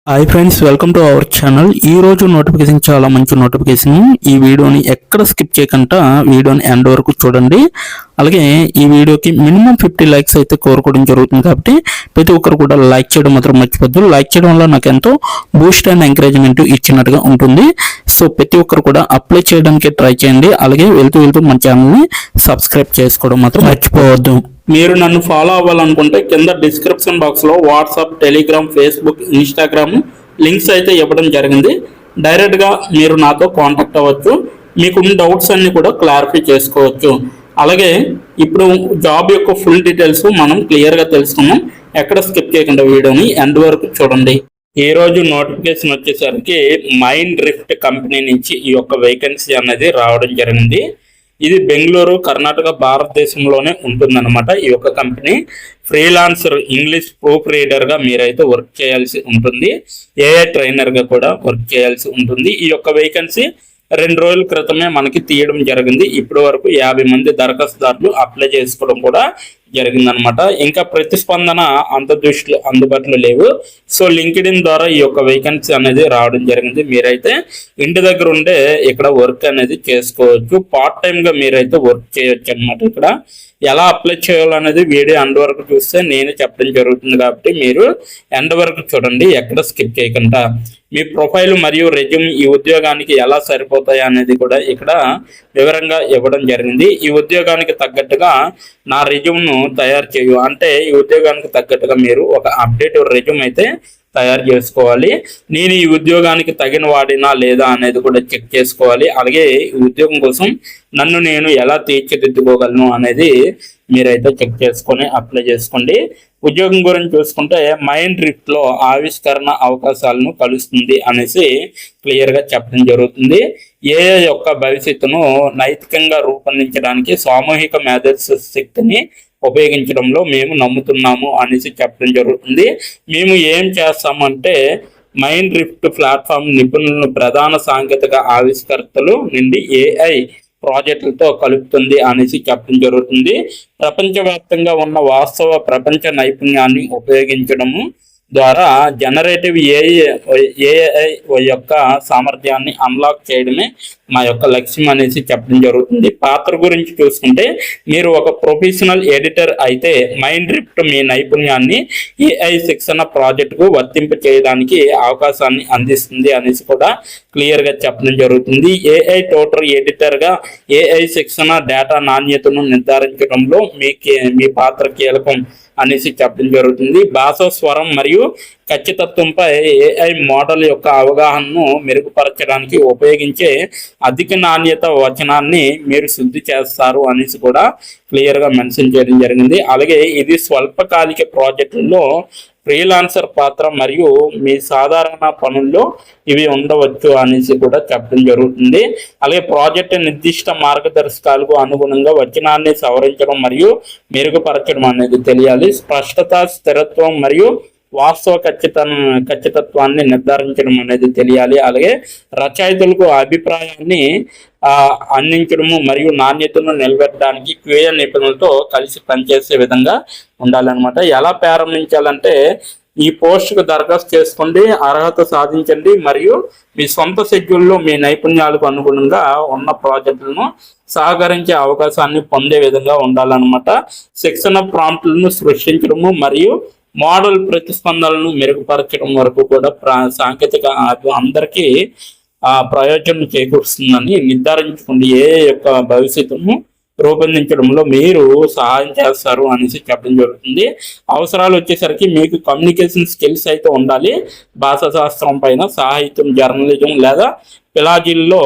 Hi friends, welcome to our channel. ఈ రోజు notification చాలా మంచి నోటిఫికేషన్. ఈ వీడియోని ఎక్కడ స్కిప్ చేయకుండా వీడియోని ఎండ్ వరకు చూడండి. అలాగే ఈ వీడియోకి మినిమం 50 లైక్స్ అయితే కోరుకోవడం జరుగుతుంది. కాబట్టి ప్రతి ఒక్కరు కూడా లైక్ చేయడం మాత్రం మర్చిపోద్దు. లైక్ చేయడం వల్ల నాకు ఎంతో బూస్ట్ అండ్ ఎంకరేజ్మెంట్ ఇచ్చినట్టుగా ఉంటుంది. సో ప్రతి ఒక్కరు కూడా అప్లై చేయడానికి ట్రై చేయండి. అలాగే వెళ్తూ మన ఛానల్ని సబ్స్క్రైబ్ చేసుకోవడం మాత్రం మర్చిపోవద్దు. మీరు నన్ను ఫాలో అవ్వాలనుకుంటే కింద డిస్క్రిప్షన్ బాక్స్లో WhatsApp, Telegram, Facebook, Instagram links అయితే ఇవ్వడం జరిగింది. డైరెక్ట్గా మీరు నాతో కాంటాక్ట్ అవ్వచ్చు. మీకున్న డౌట్స్ అన్ని కూడా క్లారిఫై చేసుకోవచ్చు. అలాగే ఇప్పుడు జాబ్ యొక్క ఫుల్ డీటెయిల్స్ మనం క్లియర్గా తెలుసుకున్నాం. ఎక్కడ స్కిప్ చేయకుండా వీడియోని ఎండ్ వరకు చూడండి. ఈ రోజు నోటిఫికేషన్ వచ్చేసరికి మైండ్ రిఫ్ట్ కంపెనీ నుంచి ఈ యొక్క వేకెన్సీ అనేది రావడం జరిగింది. ఇది బెంగళూరు, కర్ణాటక, భారతదేశంలోనే ఉంటుందన్నమాట. ఈ యొక్క కంపెనీ ఫ్రీలాన్సర్ ఇంగ్లీష్ ప్రూఫ్ రీడర్గా మీరైతే వర్క్ చేయాల్సి ఉంటుంది. ఏఐ ట్రైనర్గా కూడా వర్క్ చేయాల్సి ఉంటుంది. ఈ యొక్క వేకెన్సీ 2 రోజుల క్రితమే మనకి తీయడం జరిగింది. ఇప్పటి వరకు 50 మంది దరఖాస్తుదారులు అప్లై చేసుకోవడం కూడా జరిగిందనమాట. ఇంకా ప్రతిస్పందన అందుబాటులో లేవు. సో లింక్డ్ఇన్ ద్వారా ఈ యొక్క వేకెన్సీ అనేది రావడం జరిగింది. మీరైతే ఇంటి దగ్గర ఉండే ఇక్కడ వర్క్ అనేది చేసుకోవచ్చు. పార్ట్ టైంగా మీరైతే వర్క్ చేయొచ్చు అనమాట. ఇక్కడ ఎలా అప్లై చేయాలనేది వీడియో ఎండ్ వరకు చూస్తే నేను చెప్పడం జరుగుతుంది. కాబట్టి మీరు ఎండ్ వరకు చూడండి, ఎక్కడ స్కిప్ చేయకుండా. మీ ప్రొఫైల్ మరియు రెజ్యూమ్ ఈ ఉద్యోగానికి ఎలా సరిపోతాయి అనేది కూడా ఇక్కడ వివరంగా ఇవ్వడం జరిగింది. ఈ ఉద్యోగానికి తగ్గట్టుగా నా రెజ్యూమ్ను తయారు చేయు అంటే ఈ ఉద్యోగానికి తగ్గట్టుగా మీరు ఒక అప్డేటివ్ రెజ్యూమ్ అయితే తయారు చేసుకోవాలి. నేను ఈ ఉద్యోగానికి తగిన వాడినా లేదా అనేది కూడా చెక్ చేసుకోవాలి. అలాగే ఈ ఉద్యోగం కోసం నన్ను నేను ఎలా తీర్చిదిద్దుకోగలను అనేది మీరైతే చెక్ చేసుకొని అప్లై చేసుకోండి. ఉద్యోగం గురించి చూసుకుంటే మైండ్ రిఫ్ట్లో ఆవిష్కరణ అవకాశాలను కలుస్తుంది అనేసి క్లియర్గా చెప్పడం జరుగుతుంది. ఏఐ యొక్క భవిష్యత్తును నైతికంగా రూపొందించడానికి సామూహిక మేధస్సు శక్తిని ఉపయోగించడంలో మేము నమ్ముతున్నాము అనేసి చెప్పడం జరుగుతుంది. మేము ఏం చేస్తామంటే మైండ్ రిఫ్ట్ ప్లాట్ఫామ్ నిపుణులను ప్రధాన సాంకేతిక ఆవిష్కర్తలు నుండి ఏఐ ప్రాజెక్టులతో కలుపుతుంది అనేసి చెప్పడం జరుగుతుంది. ప్రపంచవ్యాప్తంగా ఉన్న వాస్తవ ప్రపంచ నైపుణ్యాన్ని ఉపయోగించడము ద్వారా జనరేటివ్ ఏఐ యొక్క సామర్థ్యాన్ని అన్లాక్ చేయడమే మా యొక్క లక్ష్యం అనేసి చెప్పడం జరుగుతుంది. పాత్ర గురించి చూసుకుంటే మీరు ఒక ప్రొఫెషనల్ ఎడిటర్ అయితే మైండ్ రిఫ్ట్ మీ నైపుణ్యాన్ని ఏఐ శిక్షణ ప్రాజెక్టుకు వర్తింప చేయడానికి అవకాశాన్ని అందిస్తుంది అనేసి కూడా క్లియర్గా చెప్పడం జరుగుతుంది. ఏఐ ట్యూటర్ ఎడిటర్గా ఏఐ శిక్షణ డేటా నాణ్యతను నిర్ధారించడంలో మీ పాత్ర కీలకం అనేసి చెప్పడం జరుగుతుంది. భాష, స్వరం మరియు ఖచ్చితత్వంపై ఏఐ మోడల్ యొక్క అవగాహనను మెరుగుపరచడానికి ఉపయోగించే అధిక నాణ్యత వచనాన్ని మీరు శుద్ధి చేస్తారు అనేసి కూడా క్లియర్గా మెన్షన్ చేయడం జరిగింది. అలాగే ఇది స్వల్పకాలిక ప్రాజెక్టుల్లో ఫ్రీలాన్సర్ పాత్ర మరియు మీ సాధారణ పనుల్లో ఇవి ఉండవచ్చు అనేసి కూడా చెప్పడం జరుగుతుంది. అలాగే ప్రాజెక్ట్ నిర్దిష్ట మార్గదర్శకాలకు అనుగుణంగా వచనాన్ని సవరించడం మరియు మెరుగుపరచడం అనేది తెలియాలి. స్పష్టత, స్థిరత్వం మరియు వాస్తవ ఖచ్చితత్వాన్ని నిర్ధారించడం అనేది తెలియాలి. అలాగే రచయితలకు అభిప్రాయాన్ని అందించడము మరియు నాణ్యతను నిలబెట్టడానికి క్యూఏ నిపుణులతో కలిసి పనిచేసే విధంగా ఉండాలన్నమాట. ఎలా ప్రారంభించాలంటే ఈ పోస్టుకు దరఖాస్తు చేసుకోండి, అర్హత సాధించండి మరియు మీ సొంత షెడ్యూల్లో మీ నైపుణ్యాలకు అనుగుణంగా ఉన్న ప్రాజెక్టులను సహకరించే అవకాశాన్ని పొందే విధంగా ఉండాలన్నమాట. శిక్షణ ప్రాంప్ట్లను సృష్టించడము మరియు మోడల్ ప్రతిస్పందనలను మెరుగుపరచడం వరకు కూడా సాంకేతిక అందరికీ ప్రయోజనం చేకూరుస్తుందని నిర్ధారించుకోండి. ఏ యొక్క భవిష్యత్తును రూపొందించడంలో మీరు సహాయం చేస్తారు అనేసి చెప్పడం జరుగుతుంది. అవసరాలు వచ్చేసరికి మీకు కమ్యూనికేషన్ స్కిల్స్ అయితే ఉండాలి. భాషా శాస్త్రం పైన, సాహిత్యం, జర్నలిజం లేదా ఫిలాజీల్లో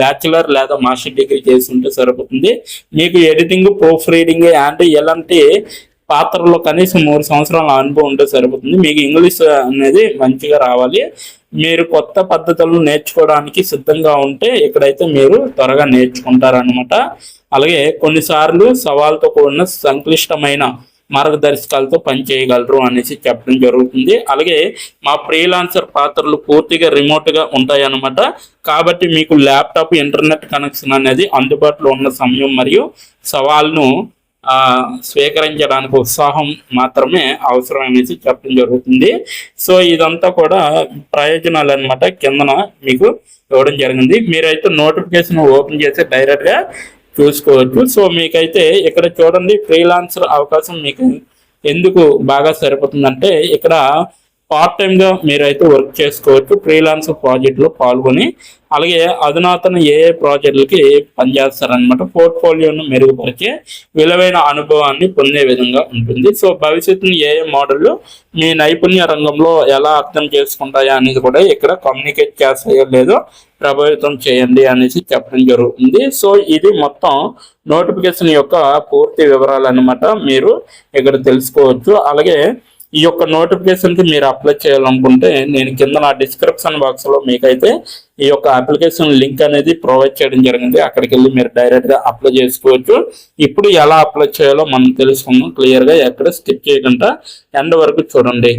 బ్యాచిలర్ లేదా మాస్టర్ డిగ్రీ చేసి ఉంటే సరిపోతుంది. మీకు ఎడిటింగ్, ప్రూఫ్ రీడింగ్ అండ్ ఎలాంటి పాత్రలో కనీసం 3 సంవత్సరాల అనుభవం ఉంటే సరిపోతుంది. మీకు ఇంగ్లీష్ అనేది మంచిగా రావాలి. మీరు కొత్త పద్ధతులను నేర్చుకోవడానికి సిద్ధంగా ఉంటే ఇక్కడైతే మీరు త్వరగా నేర్చుకుంటారనమాట. అలాగే కొన్నిసార్లు సవాల్తో కూడిన సంక్లిష్టమైన మార్గదర్శకాలతో పనిచేయగలరు అనేసి చెప్పడం జరుగుతుంది. అలాగే మా ఫ్రీలాన్సర్ పాత్రలు పూర్తిగా రిమోట్గా ఉంటాయి అన్నమాట. కాబట్టి మీకు ల్యాప్టాప్, ఇంటర్నెట్ కనెక్షన్ అనేది అందుబాటులో ఉన్న సమయం మరియు సవాల్ను స్వీకరించడానికి ఉత్సాహం మాత్రమే అవసరం అనేసి చెప్పడం జరుగుతుంది. సో ఇదంతా కూడా ప్రయోజనాలు అన్నమాట కిందన మీకు ఇవ్వడం జరిగింది. మీరైతే నోటిఫికేషన్ ఓపెన్ చేసి డైరెక్ట్గా చూసుకోవచ్చు. సో మీకైతే ఇక్కడ చూడండి, ఫ్రీలాన్సర్ అవకాశం మీకు ఎందుకు బాగా సరిపోతుందంటే ఇక్కడ పార్ట్ టైంగా మీరైతే వర్క్ చేసుకోవచ్చు ఫ్రీలాన్సర్ ప్రాజెక్టులో పాల్గొని. అలాగే అధునాతన ఏఏ ప్రాజెక్టులకి పనిచేస్తారనమాట. పోర్ట్ఫోలియోను మెరుగుపరిచే విలువైన అనుభవాన్ని పొందే విధంగా ఉంటుంది. సో భవిష్యత్తుని ఏఏ మోడల్లో మీ నైపుణ్య రంగంలో ఎలా అర్థం చేసుకుంటాయా అనేది కూడా ఇక్కడ కమ్యూనికేట్ చేస్తాయో లేదో ప్రభావితం చేయండి అనేసి చెప్పడం జరుగుతుంది. సో ఇది మొత్తం నోటిఫికేషన్ యొక్క పూర్తి వివరాలు అన్నమాట, మీరు ఇక్కడ తెలుసుకోవచ్చు. అలాగే ఈ యొక్క నోటిఫికేషన్కి మీరు అప్లై చేయాలనుకుంటే నేను కింద నా డిస్క్రిప్షన్ బాక్స్లో మీకైతే ఈ యొక్క అప్లికేషన్ లింక్ అనేది ప్రొవైడ్ చేయడం జరిగింది. అక్కడికి వెళ్ళి మీరు డైరెక్ట్గా అప్లై చేసుకోవచ్చు. ఇప్పుడు ఎలా అప్లై చేయాలో మనం తెలుసుకుందాం క్లియర్గా, ఎక్కడ స్కిప్ చేయకుండా ఎండ్ వరకు చూడండి.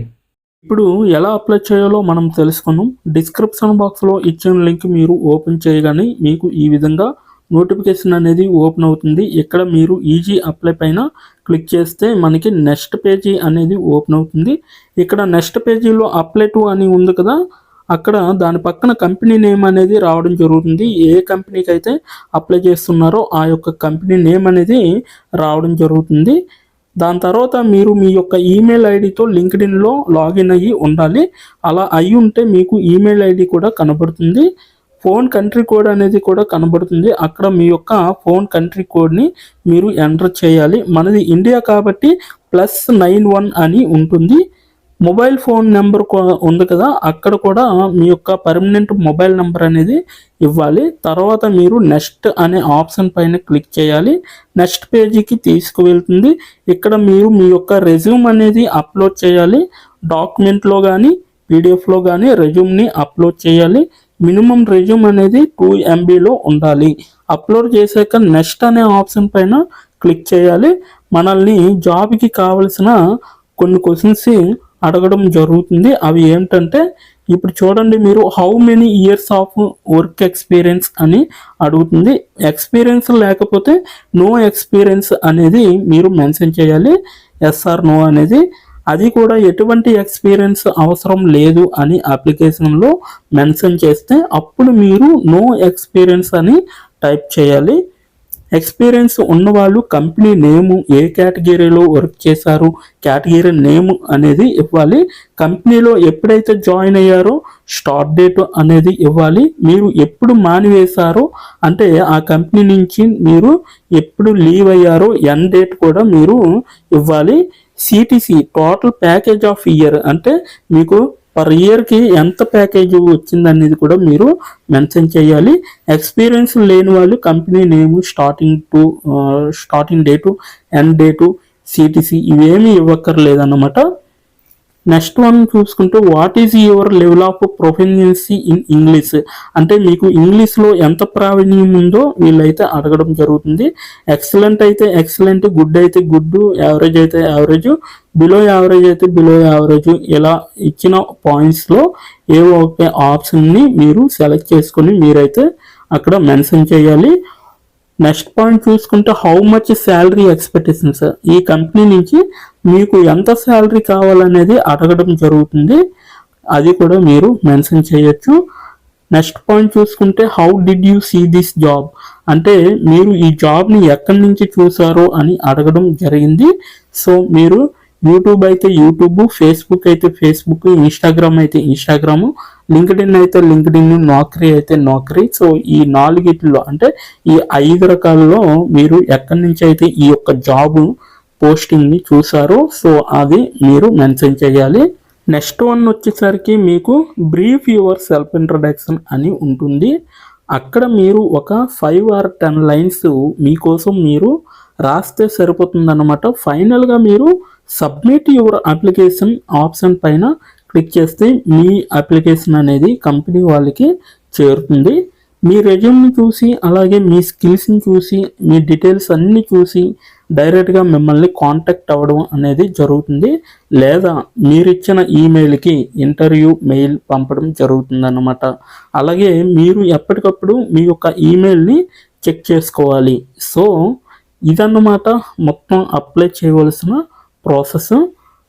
ఇప్పుడు ఎలా అప్లై చేయాలో మనం తెలుసుకుందాం. డిస్క్రిప్షన్ బాక్స్లో ఇచ్చిన లింక్ మీరు ఓపెన్ చేయగానే మీకు ఈ విధంగా నోటిఫికేషన్ అనేది ఓపెన్ అవుతుంది. ఇక్కడ మీరు ఈజీ అప్లై పైన క్లిక్ చేస్తే మనకి నెక్స్ట్ పేజీ అనేది ఓపెన్ అవుతుంది. ఇక్కడ నెక్స్ట్ పేజీలో అప్లై టు అని ఉంది కదా, అక్కడ దాని పక్కన కంపెనీ నేమ్ అనేది రావడం జరుగుతుంది. ఏ కంపెనీకి అయితే అప్లై చేస్తున్నారో ఆ యొక్క కంపెనీ నేమ్ అనేది రావడం జరుగుతుంది. దాని తర్వాత మీరు మీ యొక్క ఈమెయిల్ ఐడితో లింక్డ్ఇన్లో లాగిన్ అయ్యి ఉండాలి. అలా అయ్యి ఉంటే మీకు ఈమెయిల్ ఐడి కూడా కనబడుతుంది. ఫోన్ కంట్రీ కోడ్ అనేది కూడా కనబడుతుంది. అక్కడ మీ యొక్క ఫోన్ కంట్రీ కోడ్ని మీరు ఎంటర్ చేయాలి. మనది ఇండియా కాబట్టి +91 అని ఉంటుంది. మొబైల్ ఫోన్ నెంబర్ ఉంది కదా, అక్కడ కూడా మీ యొక్క పర్మనెంట్ మొబైల్ నెంబర్ అనేది ఇవ్వాలి. తర్వాత మీరు నెక్స్ట్ అనే ఆప్షన్ పైన క్లిక్ చేయాలి. నెక్స్ట్ పేజీకి తీసుకువెళ్తుంది. ఇక్కడ మీరు మీ యొక్క రెజ్యూమ్ అనేది అప్లోడ్ చేయాలి. డాక్యుమెంట్లో కానీ పీడిఎఫ్లో కానీ రెజ్యూమ్ని అప్లోడ్ చేయాలి. మినిమం రెజ్యూమ్ అనేది 2 MBలో ఉండాలి. అప్లోడ్ చేశాక నెక్స్ట్ అనే ఆప్షన్ పైన క్లిక్ చేయాలి. మనల్ని జాబ్కి కావలసిన కొన్ని క్వశ్చన్స్ అడగడం జరుగుతుంది. అవి ఏంటంటే ఇప్పుడు చూడండి, మీరు how many years of work experience అని అడుగుతుంది. ఎక్స్పీరియన్స్ లేకపోతే నో ఎక్స్పీరియన్స్ అనేది మీరు మెన్షన్ చేయాలి. ఎస్ ఆర్ నో అనేది. అది కూడా ఎటువంటి ఎక్స్పీరియన్స్ అవసరం లేదు అని అప్లికేషన్లో మెన్షన్ చేస్తే అప్పుడు మీరు నో ఎక్స్పీరియన్స్ అని టైప్ చేయాలి. ఎక్స్పీరియన్స్ ఉన్నవాళ్ళు కంపెనీ నేము, ఏ కేటగిరీలో వర్క్ చేశారు, కేటగిరీ నేమ్ అనేది ఇవ్వాలి. కంపెనీలో ఎప్పుడైతే జాయిన్ అయ్యారో స్టార్ట్ డేట్ అనేది ఇవ్వాలి. మీరు ఎప్పుడు మానివేశారో అంటే ఆ కంపెనీ నుంచి మీరు ఎప్పుడు లీవ్ అయ్యారో ఎండ్ డేట్ కూడా మీరు ఇవ్వాలి. CTC total package of year అంటే మీకు పర్ ఇయర్కి ఎంత ప్యాకేజ్ వచ్చిందనేది కూడా మీరు మెన్షన్ చేయాలి. ఎక్స్పీరియన్స్ లేని వాళ్ళు company name, starting date, end date, CTC ఇవేమీ ఇవ్వక్కర్లేదన్నమాట. నెక్స్ట్ వన్ చూసుకుంటే what is your level of proficiency in English అంటే మీకు ఇంగ్లీష్లో ఎంత ప్రావీణ్యం ఉందో వీళ్ళైతే అడగడం జరుగుతుంది. ఎక్సలెంట్ అయితే ఎక్సలెంట్, గుడ్ అయితే గుడ్, యావరేజ్ అయితే యావరేజ్, బిలో యావరేజ్ అయితే బిలో యావరేజ్, ఇలా ఇచ్చిన పాయింట్స్లో ఏవో ఒక ఆప్షన్ని మీరు సెలెక్ట్ చేసుకొని మీరైతే అక్కడ మెన్షన్ చేయాలి. నెక్స్ట్ పాయింట్ చూసుకుంటే హౌ మచ్ శాలరీ ఎక్స్పెక్టేషన్స్, ఈ కంపెనీ నుంచి మీకు ఎంత శాలరీ కావాలనేది అడగడం జరుగుతుంది. అది కూడా మీరు మెన్షన్ చేయొచ్చు. నెక్స్ట్ పాయింట్ చూసుకుంటే how did you see this job అంటే మీరు ఈ జాబ్ని ఎక్కడి నుంచి చూసారో అని అడగడం జరిగింది. సో మీరు యూట్యూబ్ అయితే యూట్యూబ్, ఫేస్బుక్ అయితే ఫేస్బుక్, ఇన్స్టాగ్రామ్ అయితే ఇన్స్టాగ్రామ్, లింక్డ్ఇన్ అయితే లింక్డ్ఇన్, నౌకరీ అయితే నౌకరీ. సో ఈ 4 అంటే ఈ 5 రకాలలో మీరు ఎక్కడి నుంచి అయితే ఈ యొక్క జాబ్ పోస్టింగ్ని చూసారో సో అది మీరు మెన్షన్ చేయాలి. నెక్స్ట్ వన్ వచ్చేసరికి మీకు బ్రీఫ్ యువర్ సెల్ఫ్ ఇంట్రడక్షన్ అని ఉంటుంది. అక్కడ మీరు ఒక 5 or 10 లైన్స్ మీకోసం మీరు రాస్తే సరిపోతుందన్నమాట. ఫైనల్గా మీరు సబ్మిట్ యువర్ అప్లికేషన్ ఆప్షన్ పైన క్లిక్ చేస్తే మీ అప్లికేషన్ అనేది కంపెనీ వాళ్ళకి చేరుతుంది. మీ రెజ్యూమ్ని చూసి అలాగే మీ స్కిల్స్ని చూసి మీ డీటెయిల్స్ అన్నీ చూసి డైరెక్ట్గా మిమ్మల్ని కాంటాక్ట్ అవ్వడం అనేది జరుగుతుంది. లేదా మీరిచ్చిన ఈమెయిల్కి ఇంటర్వ్యూ మెయిల్ పంపడం జరుగుతుంది అన్నమాట. అలాగే మీరు ఎప్పటికప్పుడు మీ యొక్క ఈమెయిల్ని చెక్ చేసుకోవాలి. సో ఇదన్నమాట మొత్తం అప్లై చేయవలసిన ప్రాసెస్.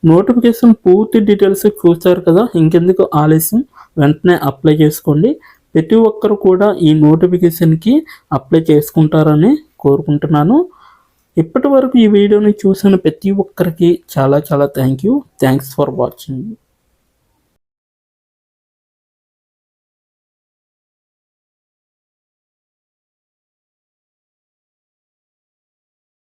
నోటిఫికేషన్ పూర్తి డీటెయిల్స్ చూస్తారు కదా, ఇంకెందుకు ఆలస్యం, వెంటనే అప్లై చేసుకోండి. ప్రతి ఒక్కరు కూడా ఈ నోటిఫికేషన్కి అప్లై చేసుకుంటారని కోరుకుంటున్నాను. ఇప్పటి వరకు ఈ వీడియోని చూసిన ప్రతి ఒక్కరికి చాలా చాలా థ్యాంక్స్ ఫర్ వాచింగ్.